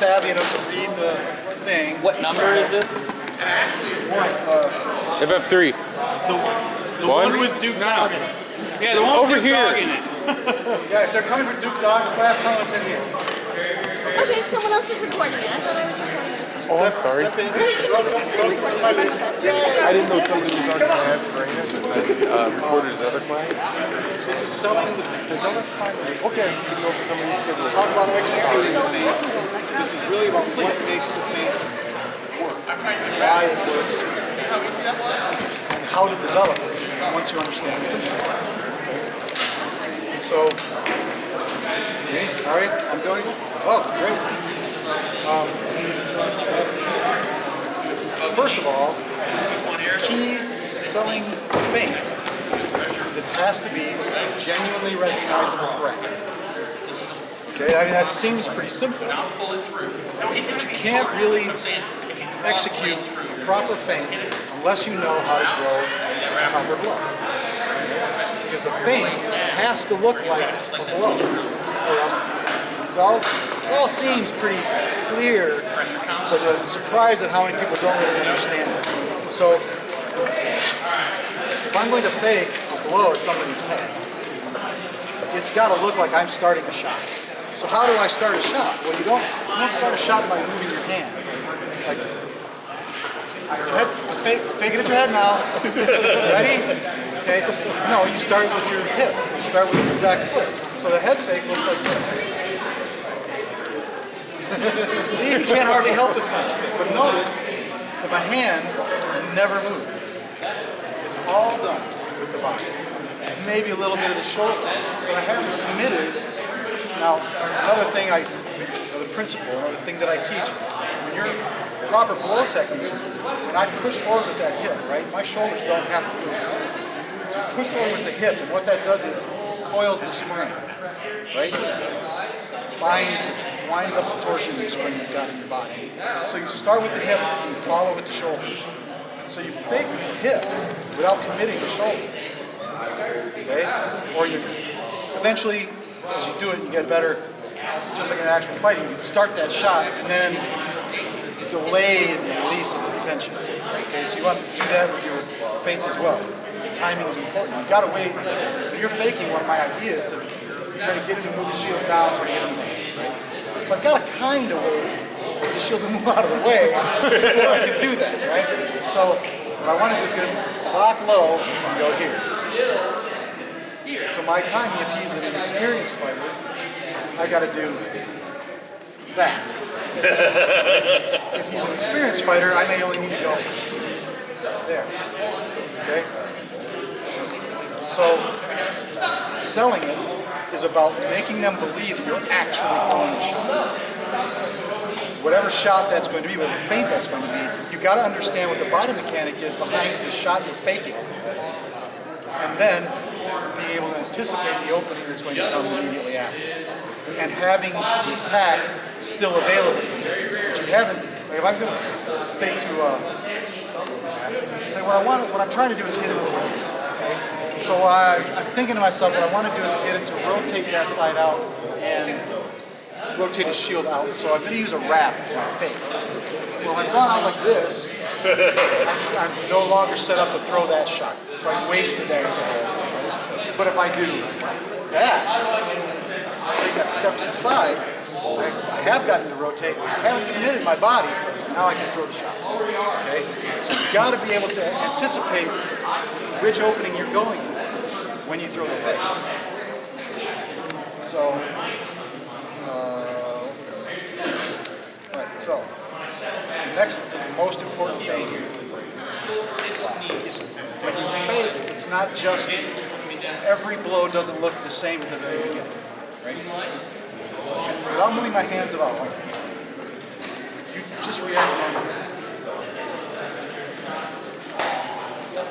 savvy enough to read the thing. What number is this? FF3. The one with Duke Dog in it. Yeah, the one Over with Duke here. Dog in it. Yeah, if they're coming for Duke Dog's class, tell them it's in here. Okay, someone else is recording it. I thought I was recording this. Oh, I'm sorry. Step in. No, you can record my list. I didn't know somebody was already going to have training and then recorded his other class. This is selling the Okay, you can go for somebody's schedule. talk about executing the feint. This is really about what makes the feint work, why it works, and how to develop it once you understand the principle. So, all right, I'm going. Oh, great. First of all, key selling feint is it has to be a genuinely recognizable threat. Okay, I mean that seems pretty simple, but you can't really execute a proper feint unless you know how to throw a proper blow. Because the feint has to look like a blow, or else it all seems pretty clear, but I'm surprised at how many people don't really understand it. So, if I'm going to fake a blow at somebody's head, it's got to look like I'm starting a shot. So how do I start a shot? Well, you don't start a shot by moving your hand. Like, fake it at your head now. Ready? Okay. No, you start with your hips. You start with your back foot. So the head fake looks like this. See, you can't hardly help it much. But notice that my hand never moves. It's all done with the body. Maybe a little bit of the shoulder, but I haven't committed. Now, another thing the principle, another thing that I teach, when your proper blow technique, when I push forward with that hip, right, my shoulders don't have to move. So I push forward with the hip, and what that does is coils the spring, right? Winds up the torsion of the spring you've got in your body. So you start with the hip and you follow with the shoulders. So you fake with the hip without committing the shoulder. Okay? Or you eventually, as you do it, you get better, just like in actual fighting. You start that shot and then delay the release of the tension. Okay? So you want to do that with your feints as well. The timing is important. You've got to wait. When you're faking, one of my ideas is to try to get him to move his shield down so I get him in the head, right? So I've got to kind of wait for the shield to move out of the way before I can do that, right? So what I want to do is get him lock low and go here. So my timing, if he's an experienced fighter, I got to do that. If he's an experienced fighter, I may only need to go there. Okay? So selling it is about making them believe that you're actually throwing a shot. Whatever shot that's going to be, whatever feint that's going to be, you've got to understand what the body mechanic is behind the shot you're faking. And then be able to anticipate the opening that's going to come immediately after. And having the attack still available to you. But you haven't, like if I'm going to fake to, say what I'm trying to do is hit him with a roll. So I'm thinking to myself, what I want to do is get him to rotate that side out and rotate his shield out. So I'm going to use a wrap as my fake. Well, if I've gone out like this, I'm no longer set up to throw that shot. So I've wasted that fake. But if I do that, take that step to the side, I have gotten to rotate, I haven't committed my body, now I can throw the shot. Okay? So you've got to be able to anticipate which opening you're going for when you throw the fake. So, right, so, the next most important thing is when you fake, it's not just, every blow doesn't look the same at the very beginning, right? And without moving my hands at all, you just react normally.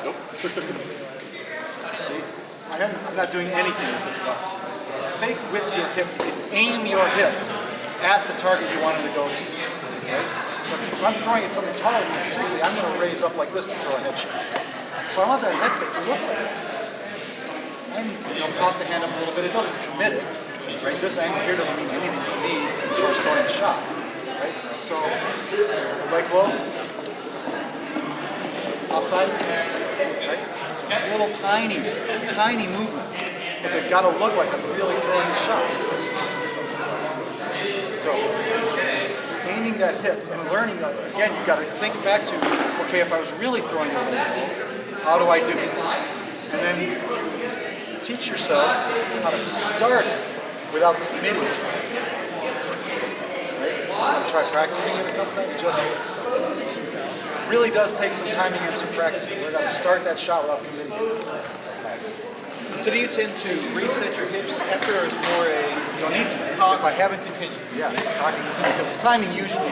Nope. See, I'm not doing anything with this button. Fake with your hip. You can aim your hip at the target you want him to go to. Right? So if I'm throwing at something taller than me, particularly, I'm going to raise up like this to throw a head shot. So I want that head fake to look like that. And pop the hand up a little bit. It doesn't commit it. Right? This angle here doesn't mean anything to me as far as throwing a shot. Right? So, leg blow, offside, right? It's little tiny movements, but they've got to look like I'm really throwing the shot. So, aiming that hip and learning, again, you've got to think back to, okay, if I was really throwing a leg blow, how do I do it? And then teach yourself how to start it without committing to it. Right? Try practicing it a couple times. It really does take some timing and some practice to learn how to start that shot without committing to it. So do you tend to reset your hips after, or is it more a... You don't need to. If I haven't continued. Yeah, talking to because the timing usually,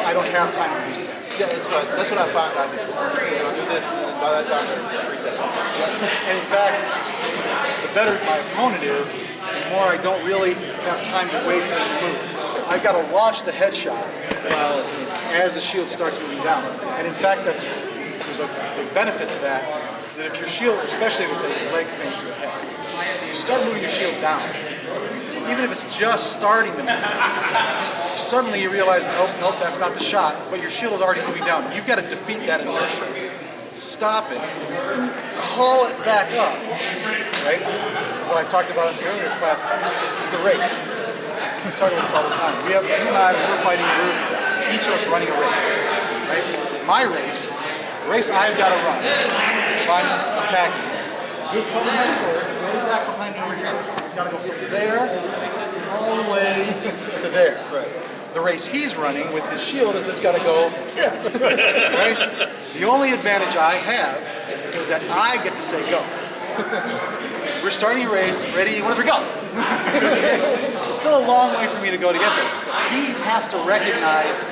I don't have time to reset. Yeah, that's what I find I do. So I do this, and by that time I reset. Yeah. And in fact, the better my opponent is, the more I don't really have time to wait for him to move. I've got to launch the headshot as the shield starts moving down. And in fact, there's a big benefit to that, is that if your shield, especially if it's a leg feint to the head, you start moving your shield down, even if it's just starting to move, suddenly you realize, nope, that's not the shot, but your shield is already moving down. You've got to defeat that inertia. Stop it, and haul it back up, right? What I talked about in the earlier class is the race. We talk about this all the time. You and I, we're fighting a group, each of us running a race, right? My race, the race I've got to run, if I'm attacking, just cover my sword, go back behind me over here. It's got to go from there all the way to there. Right. The race he's running with his shield is it's got to go here, right? The only advantage I have is that I get to say go. We're starting a race, ready, whatever, go. It's still a long way for me to go to get there. He has to recognize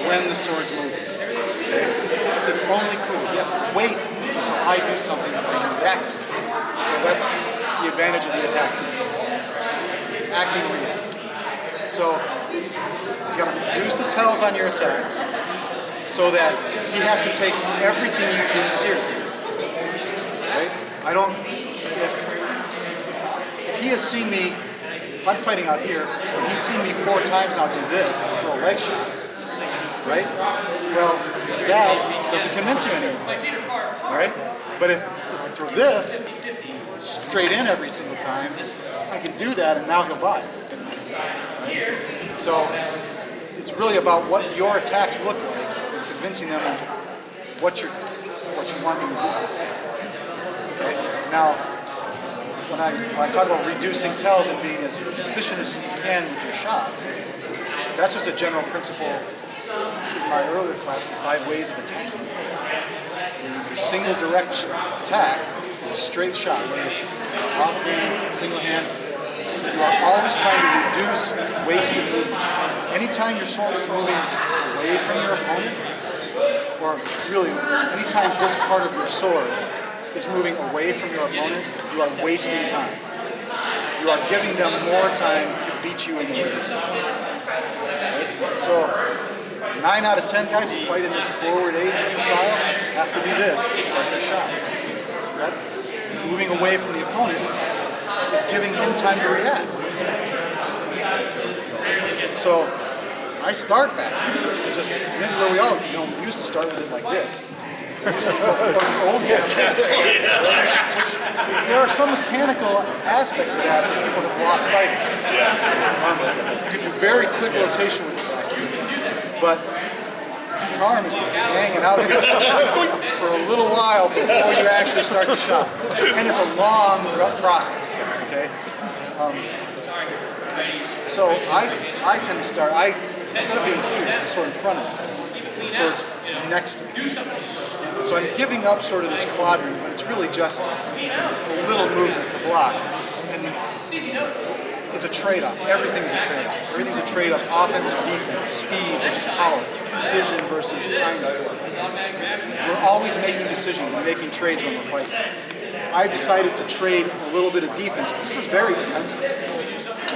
when the sword's moving. Okay? It's his only clue. He has to wait until I do something that I can react to. So that's the advantage of the attacker. Acting and react. So you got to reduce the tells on your attacks so that he has to take everything you do seriously. Right? If he has seen me, if I'm fighting out here, and he's seen me 4 times now do this to throw a leg shot, right? Well, that doesn't convince him anymore, right? But if I throw this straight in every single time, I can do that and now he'll buy it. Right? So it's really about what your attacks look like and convincing them what you want them to do. Okay? Now, when I talk about reducing tells and being as efficient as you can with your shots, that's just a general principle in my earlier class, the 5 ways of attacking. Your single direct attack is a straight shot, whether it's off hand, single hand. You are always trying to reduce wasted movement. Anytime your sword is moving away from your opponent, or really, anytime this part of your sword is moving away from your opponent, you are wasting time. You are giving them more time to beat you in the race. Right? So, 9 out of 10 guys who fight in this forward 8 style have to do this to start their shot. Right? Moving away from the opponent is giving him time to react. So, I start back here. This is where we all used to start with it like this. Old guys. There are some mechanical aspects of that people have lost sight of. You can do very quick rotation with the back here, but your arm is hanging out here for a little while before you actually start the shot. And it's a long process, okay? So I tend to start, instead of being here, sort of in front of me, the sword's next to me. So I'm giving up sort of this quadrant, but it's really just a little movement to block. And it's a trade-off. Everything's a trade-off. Everything's a trade-off. Offense or defense, speed versus power, precision versus timing. We're always making decisions and making trades when we're fighting. I've decided to trade a little bit of defense. This is very defensive.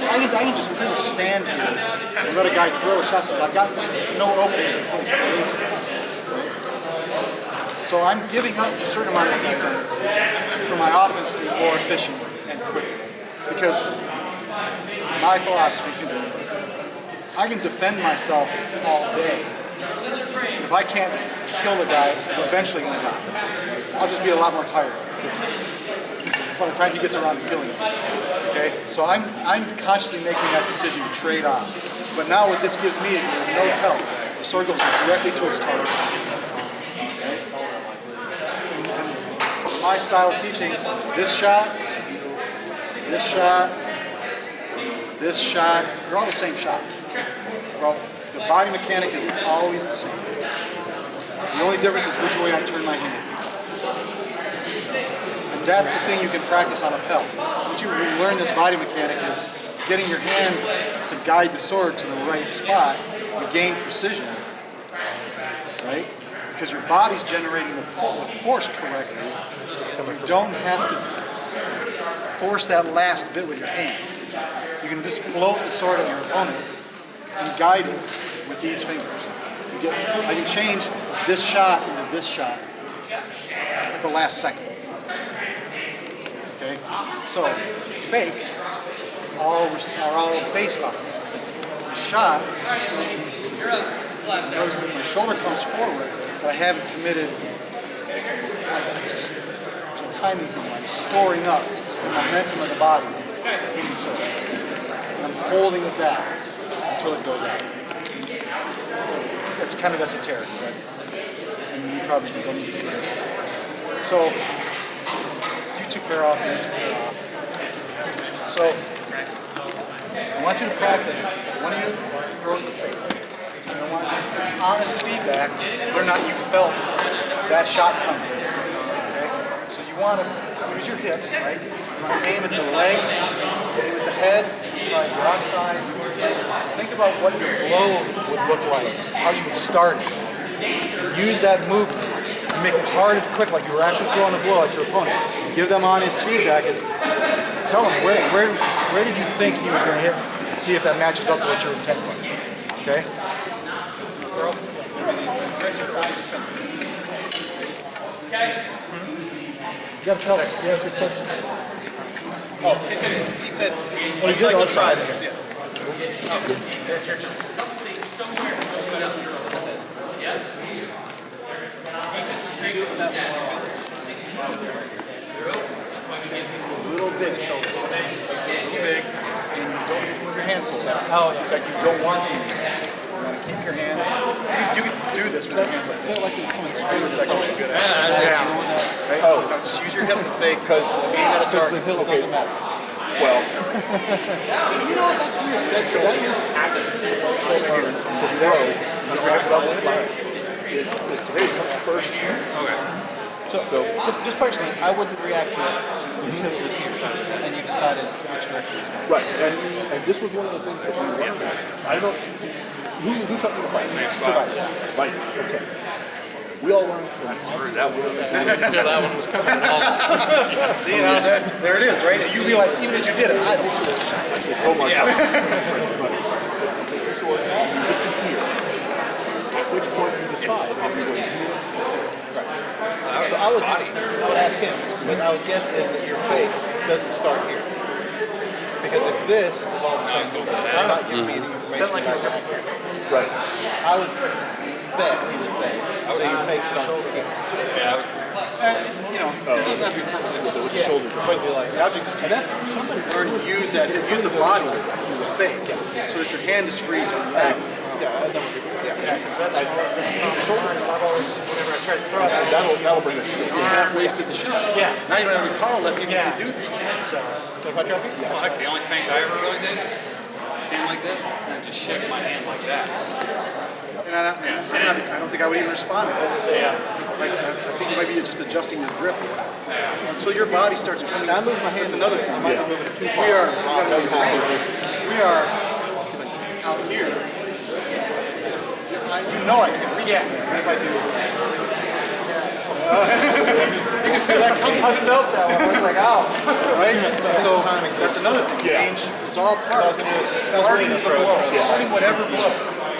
I can just pretty much stand here and let a guy throw a shot. I've got no openings until he trades me. So I'm giving up a certain amount of defense for my offense to be more efficient and quicker. Because my philosophy is I can defend myself all day. But if I can't kill the guy, I'm eventually going to die. I'll just be a lot more tired by the time he gets around to killing him. Okay, so I'm consciously making that decision to trade off. But now what this gives me is no tell. The sword goes directly to its target. Okay? And my style of teaching, this shot, they're all the same shot. Well, the body mechanic is always the same. The only difference is which way I turn my hand. And that's the thing you can practice on a pelt. Once you learn this body mechanic is getting your hand to guide the sword to the right spot, you gain precision, right? Because your body's generating the force correctly. You don't have to force that last bit with your hand. You can just float the sword at your opponent and guide it with these fingers. I can change this shot into this shot at the last second. Okay? So, fakes are all based on it. The shot, notice that my shoulder comes forward, but I haven't committed. There's a timing thing. I'm storing up the momentum of the body in the sword. And I'm holding it back until it goes out. So it's kind of esoteric, but and you probably don't need to do it. So you two pair off, and you two pair off. So I want you to practice. One of you throws the fake. And I want honest feedback whether or not you felt that shot coming. Okay? So you want to use your hip, right? You want to aim at the legs, aim at the head, try and go outside. Think about what your blow would look like, how you would start it. And use that movement. You make it hard and quick, like you were actually throwing a blow at your opponent. Give them honest feedback. Tell them where did you think he was going to hit, and see if that matches up to what your intent was. Okay? You got to tell us. You asked your question. Oh, he said he'd like to try this. Yes. A little big shoulder. A little big, and you don't move your hand full. Oh, in fact, you don't want to move your hand. You want to keep your hands. You can do this with your hands like this. Do this exercise. Right? Now just use your hip to fake because aim at a target. Okay. Well, you know what? That's weird. That is actually shoulder to throw. You drive it up with it. Is today comes first. Okay. So just personally, I wouldn't react to it until it was here, and you decided which direction. Right, and this was one of the things that we learned. I don't know who taught you to fight. Right. Okay. We all learned from That one was coming all. See, now there it is, right? And you realize even as you did it, I don't feel a shot. oh my God. Take your sword, you get to here. At which point you decide if you're going to here. So I would ask him, but I would guess then that your fake doesn't start here. Because if this is all the same movement, I'm not giving you the information about your here. Right. I would bet he would say that your fake starts here. You know, it doesn't have to be perfect with the shoulder, but the object is to learn to use that, use the body to do the fake, so that your hand is free to react. Because that's shoulder. I've always, whenever I try to throw it, That'll bring us. You half wasted the shot. Yeah. Now you don't have any power left even to do things. So, What trophy? Well, heck, the only feint I ever really did, stand like this, and then just shake my hand like that. And I don't think I would even respond to that. Like, I think it might be just adjusting your grip. Until your body starts coming. I move my hand. That's another thing. Yeah. We are out here. You know I can't reach it, but if I do, you can feel that coming. I felt that one. I was like, ow. Right? So that's another thing. Range, it's all part of it. It's starting the blow, starting whatever blow,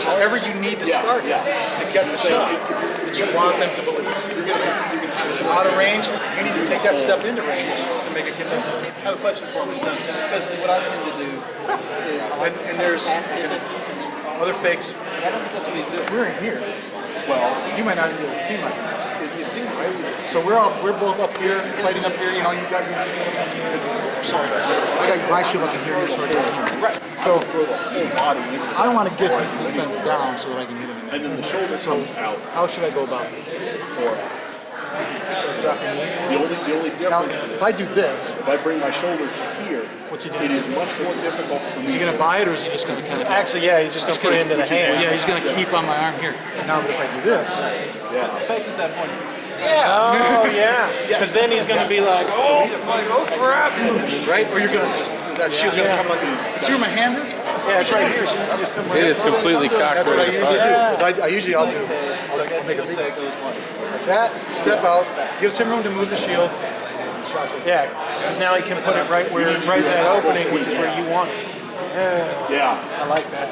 however you need to start it to get the shot that you want them to believe. If it's out of range, you need to take that step into range to make it convincing. I have a question for him. Because what I tend to do is, And there's, Other fakes, if we're in here, well, you might not even be able to see my hand. So we're both up here, fighting up here. You know, you got your. Sorry, I got my shield up in here. You're sort of down here. Right. So I want to get his defense down so that I can hit him. And then the shoulder comes out. How should I go about it? The only Now, difference if I do this, if I bring my shoulder to here, what's he gonna it do? is much more difficult for me. Is he going to buy it, or is he just going to kind of? Actually, yeah, he's just gonna put it into the hand. Yeah, he's going to keep on my arm here. Now, if I do this, Fakes at that point. Oh yeah. Because then he's gonna be like, oh crap. right? Or you're going to just that shield's going to come like this. See where my hand is? Yeah, it's right here. So you just come right It is completely cocked That's what I ready to usually do. fire. 'Cause I usually I'll make a big like that. Step out, gives him room to move the shield. Shots right Yeah, because now he can put it right where, right in that opening, which is where you want it. Yeah. I like that.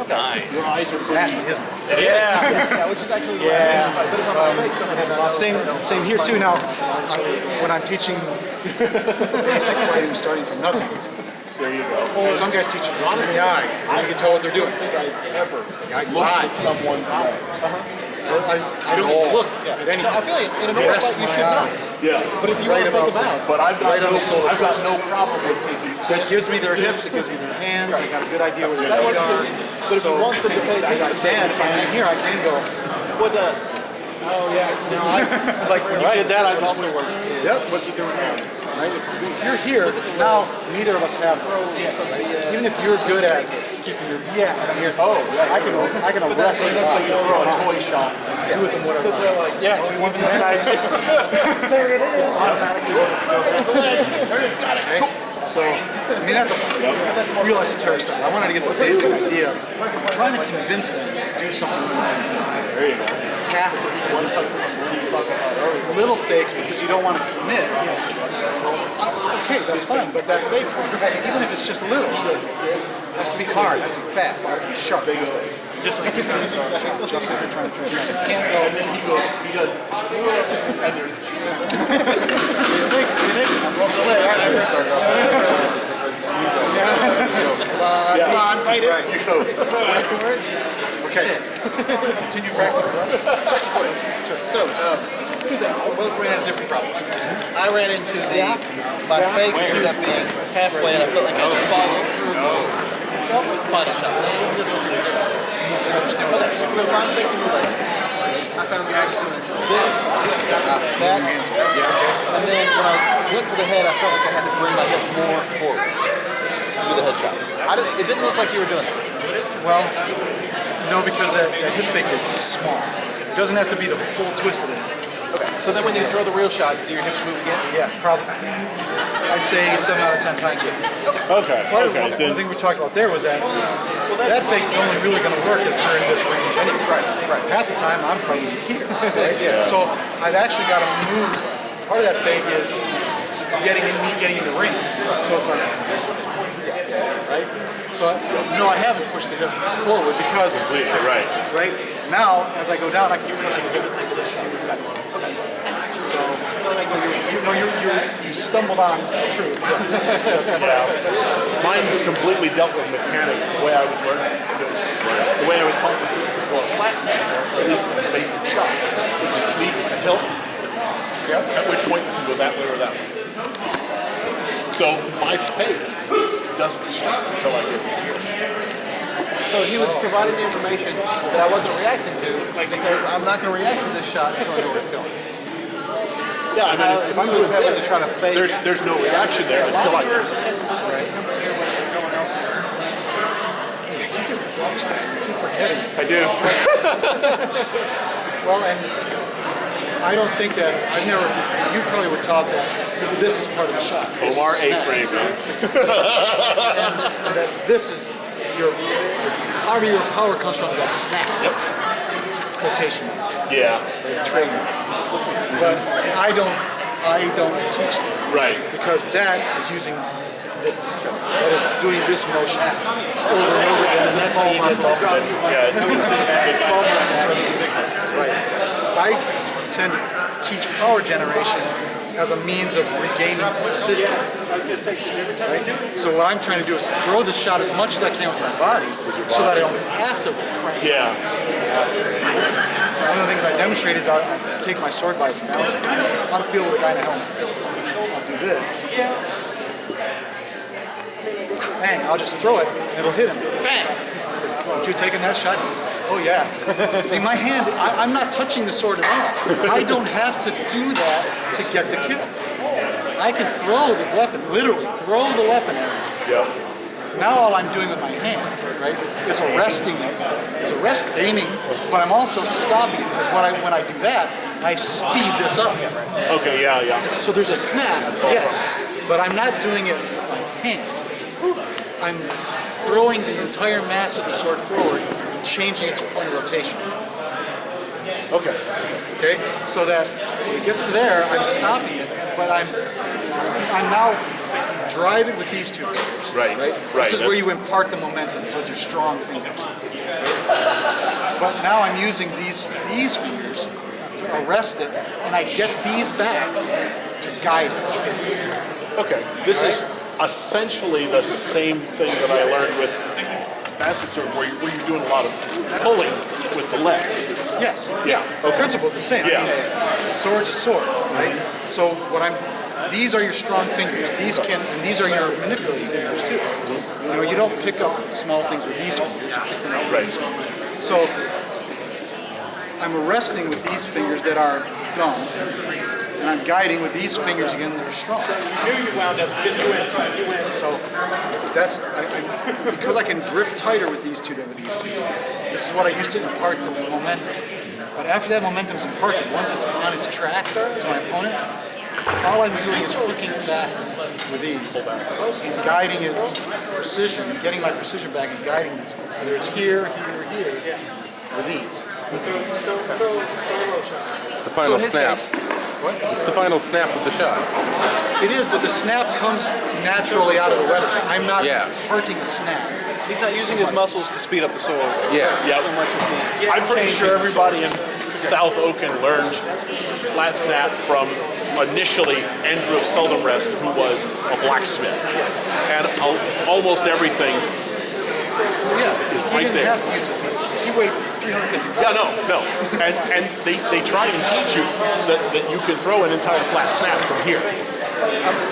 Your eyes are pretty. nasty, isn't it? Yeah. Which is actually Same here too. Now, when I'm teaching basic fighting, starting from nothing, There you go. some guys teach you in the eye because then you can tell what they're doing. Ever Guys look lie. at someone's legs. I don't look at anything. I feel like in a Rest fight you my should not. eyes. Yeah. But if you Right want to think about about it. But I've got Right on the shoulder. I've got no problem with taking. That gives me their hips. It gives me their hands. I got a good idea where their feet are. But if you want them to pay attention, And if I'm in here, I can go. what the? Oh yeah, 'cause now like when you did that, I just went. Yep. What's he doing now? Right. If you're here, now neither of us have this. Even if you're good at keeping your I'm here. Oh, yeah. I can arrest you. That's like you throw a toy shot. Do with them whatever. Yeah, because even that guy. There it is. So, I mean, that's a real esoteric stuff. I wanted to get the basic idea. I'm trying to convince them to do something. There you go. Have to be convinced. Little fakes because you don't want to commit. Okay, that's fine, but that fake, even if it's just little, has to be hard, has to be fast, has to be sharp, has to just be convincing. Just like you're trying to convince. You can't go. And then he does. And you're. I'm going to play, aren't I? Come on, fight it. You go. Okay. Continue practicing. So, two things. We both ran into different problems. I ran into my fake ended up being halfway, and I felt like I was following through the final shot. So if I'm thinking like, I found the axe doing this, that, and then when I went for the head, I felt like I had to bring my hips more forward to do the headshot. It didn't look like you were doing that. Well, no, because that hip fake is small. It doesn't have to be the full twist of it. Okay. So then when you throw the real shot, do your hips move again? Yeah, probably. I'd say 7 out of 10 times. Yeah. Okay. Part of one thing we talked about there was that that fake is only really going to work if you're in this range anyway. Right. Half the time I'm fighting here. Right? So I've actually got to move. Part of that fake is getting in the range. So it's like this one is pointing here, right? So no, I haven't pushed the hip forward because Right. right now as I go down, I can push the hip into this shot. So you stumbled on the truth. That's coming out. Mine completely dealt with mechanics the way I was learning to do it. The way I was taught to do it for a flat tap, at least the basic shot, which is lead a hilt. At which point you can go that way or that way. So my fake doesn't stop until I get to here. So he was providing the information that I wasn't reacting to, because I'm not going to react to this shot until I know where it's going. Yeah, I mean, if I'm doing this, trying to fake. there's no reaction there until I get I do. Well, and I don't think that you probably were taught that this is part of the shot. Omar A-frame, man. And that this is part of your power comes from that snap. Yep. Quotation. Yeah. Trademark. But I don't teach that Right. because that is using this. That is doing this motion over and over again, and that's how you get off. Right. I tend to teach power generation as a means of regaining precision. Right? So what I'm trying to do is throw the shot as much as I can with my body so that I don't have to crank. Yeah. One of the things I demonstrate is I'll take my sword by its balance. How to feel with a guy in a helmet. I'll do this. Bang, I'll just throw it and it'll hit him. Bang! I said, "Aren't you taking that shot?" Oh yeah. See, my hand, I'm not touching the sword at all. I don't have to do that to get the kill. I can throw the weapon, literally throw the weapon at him. Yeah. Now all I'm doing with my hand, right, is arresting it, aiming, but I'm also stopping it because when I do that, I speed this up. Okay, yeah. So there's a snap, yes, but I'm not doing it with my hand. I'm throwing the entire mass of the sword forward and changing its point of rotation. Okay. Okay, so that when it gets to there, I'm stopping it, but I'm now driving with these two fingers. Right. This is where you impart the momentum, so with your strong fingers. But now I'm using these fingers to arrest it, and I get these back to guide it. Okay. This is essentially the same thing that I learned with Bastard Sword, where you're doing a lot of pulling with the left. Yes. Yeah. The principle is the same. Yeah. I mean, sword's a sword, right? So these are your strong fingers. These are your manipulating fingers too. You know, you don't pick up small things with these fingers. You pick them up with these fingers. So I'm arresting with these fingers that are dumb, and I'm guiding with these fingers again that are strong. So that's because I can grip tighter with these two than with these two. This is what I used to impart the momentum. But after that momentum's imparted, once it's on its track to my opponent, all I'm doing is hooking it back with these and guiding its precision, getting my precision back and guiding it, whether it's here, with these. The final snap. What? It's the final snap of the shot. It is, but the snap comes naturally out of the weapon. I'm not Yeah. hurting the snap. He's not using his muscles to speed up the sword. Yeah. So much as he's I'm pretty changing sure the everybody in South Oaken learned flat snap from initially Andrew of Seldenrest, who was a blacksmith. And almost everything Yeah, is he right didn't there. have to use it. He weighed 350 pounds. Yeah, no. And they try and teach you that you can throw an entire flat snap from here.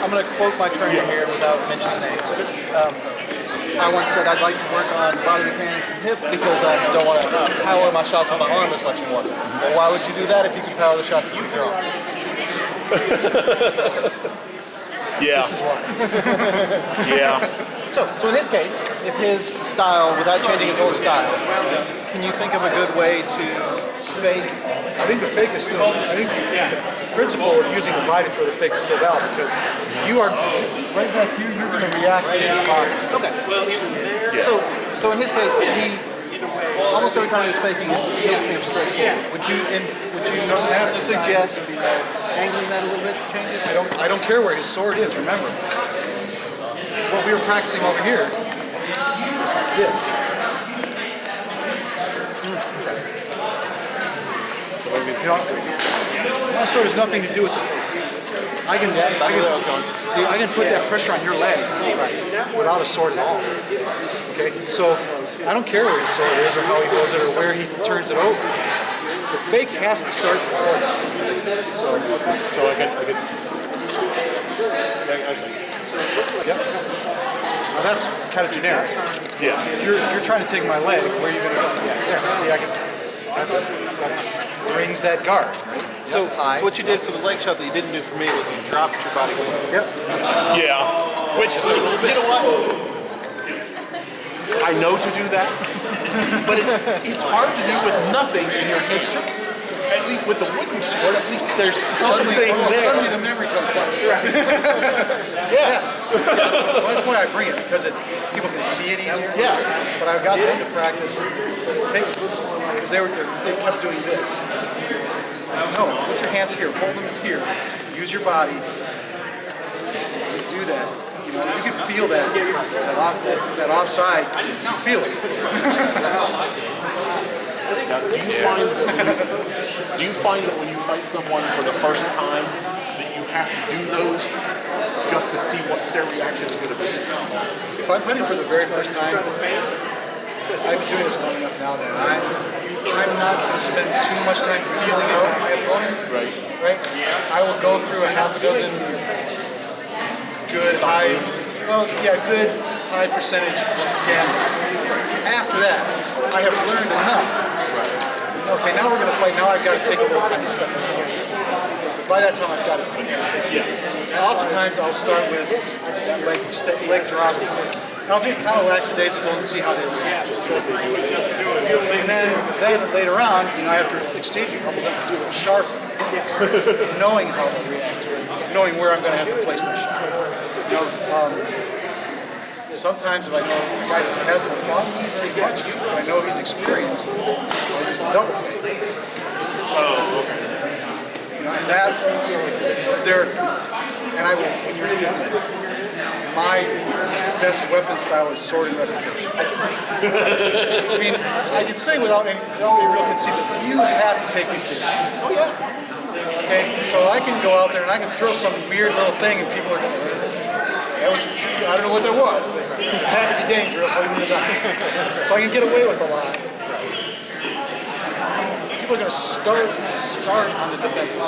I'm going to quote my trainer here without mentioning names. I once said I'd like to work on body mechanics and hip because I don't want to power my shots on my arm as much anymore. Well, why would you do that if you could power the shots with your arm? Yeah. This is why. Yeah. So in his case, if his style, without changing his own style, can you think of a good way to fake? I think the fake is still, I think the principle of using the body for the fake is still valid because you are, right back here, you're going to react to his body. Okay. So in his case, he almost every time he was faking, his heel came straight forward. Would you suggest angling that a little bit to change it? I don't care where his sword is, remember. What we were practicing over here is this. You know, my sword has nothing to do with the fake. I can put that pressure on your leg without a sword at all. Okay, so I don't care where his sword is or how he holds it or where he turns it over. The fake has to start before that. So I can. yep. Now that's kind of generic. Yeah. If you're trying to take my leg, where are you going to go? Yeah, there. See, that brings that guard. Right? So what you did for the leg shot that you didn't do for me was you dropped your body weight. Yep. Yeah. Which is a little bit. You know what? I know to do that, but it's hard to do with nothing in your holster. At least with the wooden sword, at least there's something there. Suddenly the memory comes back. Yeah. Well, that's why I bring it, because people can see it easier. Yeah. But I've got them to practice, because they kept doing this. So, no, put your hands here, hold them here, use your body, do that. You know, you can feel that offside, you feel it. Now, do you find that when you fight someone for the first time that you have to do those just to see what their reaction is going to be? If I'm fighting for the very first time, I've been doing this long enough now that I'm not going to spend too much time feeling out my opponent. Right? I will go through a half a dozen good high percentage gambits. After that, I have learned enough. Okay, now we're going to fight. Now I've got to take a little time to set this up. But by that time, I've got it. And oftentimes, I'll start with that leg drop. And I'll do kind of lackadaisical and see how they react. And then later on, after exchanging a couple of them, do a little sharper, knowing how they react to it, knowing where I'm going to have to place my shot. Sometimes if I know the guy hasn't fought me very much, but I know he's experienced, I'll use the double feint. And that is there, and I will really my best weapon style is sword and repetition. I mean, I can say without any real conceit that you have to take me seriously. Okay, so I can go out there and I can throw some weird little thing and people are going to, I don't know what that was, but it had to be dangerous, so I wouldn't have done it. So I can get away with a lot. People are going to start on the defensive.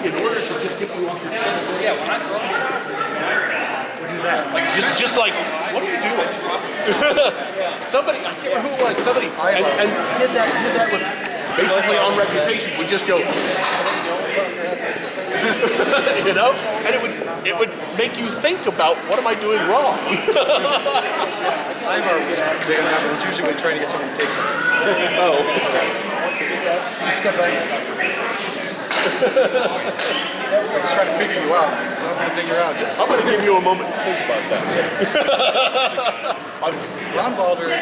In order to just get you off your feet. Yeah, when I throw a shot, Do that. Like just like, what are you doing? Somebody, I can't remember who it was, somebody and did that with basically on reputation. Would just go and it would make you think about what am I doing wrong? I'm always big on that, but it's usually when trying to get someone to take something. You just step back. Like he's trying to figure you out. I'm not going to figure out. I'm going to give you a moment to think about that. Ron Balder, when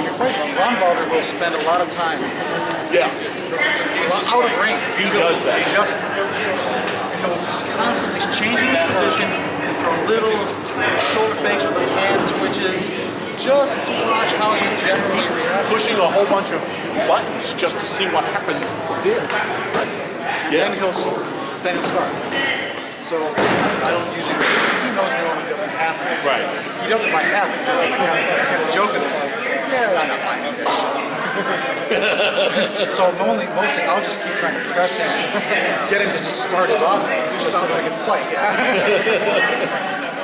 you're fighting Ron Balder will spend a lot of time out of range. He does that. He's constantly changing his position and throw little shoulder fakes or little hand twitches just to watch how you generally react. Pushing a whole bunch of buttons just to see what happens with this. And then he'll start. So I don't usually, he knows me when he doesn't have to. Right. He does it by habit. I kind of joke with him. It's like, yeah, I'm not buying this shit. So mostly I'll just keep trying to press him, get him to just start his offense just so that I can fight.